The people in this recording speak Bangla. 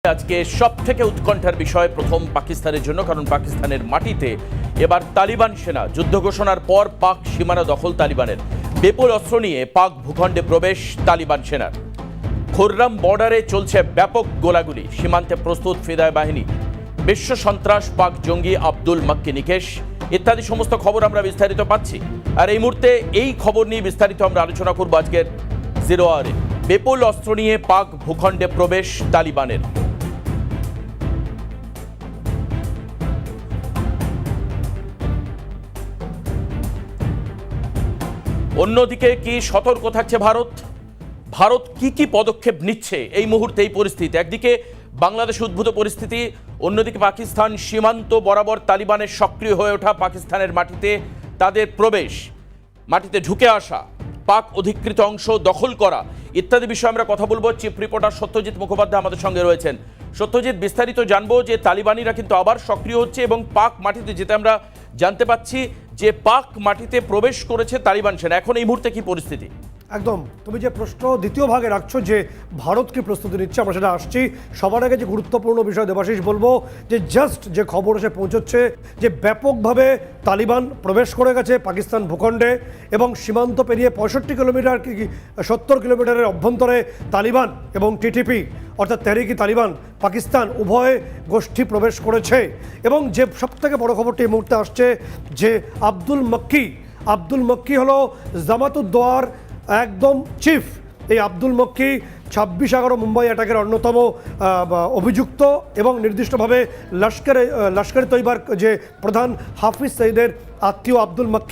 আজকে সবথেকে উৎকণ্ঠার বিষয় প্রথম পাকিস্তানের জন্য, কারণ পাকিস্তানের মাটিতে এবার তালিবান সেনা যুদ্ধ ঘোষণার পর পাক সীমানা দখল তালিবানের, বিপুল অস্ত্র নিয়ে পাক ভূখণ্ডে প্রবেশ তালিবান সেনার। খুররাম বর্ডারে চলছে ব্যাপক গোলাগুলি, সীমান্তে প্রস্তুত ফিদায় বাহিনী, বিশ্ব সন্ত্রাস পাক জঙ্গি আব্দুল মাক্কি নিকেশ ইত্যাদি সমস্ত খবর আমরা বিস্তারিত পাচ্ছি। আর এই মুহূর্তে এই খবর নিয়ে বিস্তারিত আমরা আলোচনা করব আজকের জিরো আওয়ারে। বিপুল অস্ত্র নিয়ে পাক ভূখণ্ডে প্রবেশ তালিবানের। অন্যদিকে কি সতর্ক থাকছে ভারত? ভারত কি পদক্ষেপ নিচ্ছে এই মুহূর্তে এই পরিস্থিতি? একদিকে বাংলাদেশে উদ্ভূত পরিস্থিতি, অন্যদিকে পাকিস্তান সীমান্ত বরাবর তালিবানের সক্রিয় হয়ে ওঠা, পাকিস্তানের মাটিতে তাদের প্রবেশ, মাটিতে ঢুকে আসা, পাক অধিকৃত অংশ দখল করা ইত্যাদি বিষয়ে আমরা কথা বলবো। চিফ রিপোর্টার সত্যজিৎ মুখোপাধ্যায় আমাদের সঙ্গে রয়েছেন। সত্যজিৎ, বিস্তারিত জানবো যে তালিবানিরা কিন্তু আবার সক্রিয় হচ্ছে এবং পাক মাটিতে যেতে আমরা জানতে পাচ্ছি যে পাক মাটিতে প্রবেশ করেছে তালিবান সেনা। এখন এই মুহূর্তে কি পরিস্থিতি? একদম, তুমি যে প্রশ্ন দ্বিতীয় ভাগে রাখছো যে ভারত কি প্রস্তুতি নিচ্ছে, আমরা সেটা আসছি। সবার আগে যে গুরুত্বপূর্ণ বিষয় দেবাশিস বলবো যে জাস্ট যে খবর এসে পৌঁছচ্ছে যে ব্যাপকভাবে তালিবান প্রবেশ করে গেছে পাকিস্তান ভূখণ্ডে এবং সীমান্ত পেরিয়ে 65 কিলোমিটার 70 কিলোমিটারের অভ্যন্তরে তালিবান এবং টিটিপি অর্থাৎ তেহরিকি তালিবান পাকিস্তান উভয় গোষ্ঠী প্রবেশ করেছে। এবং যে সবথেকে বড় খবরটি এই মুহূর্তে আসছে যে আব্দুল মক্কি হলো জামাতুদ্দোয়ার একদম চিফ। এই আব্দুল মক্কি 26/11 মুম্বাই অ্যাটাকের অন্যতম অভিযুক্ত এবং নির্দিষ্টভাবে লস্করে তৈবার যে প্রধান হাফিজ সঈদের আত্মীয় আব্দুল মক্কি।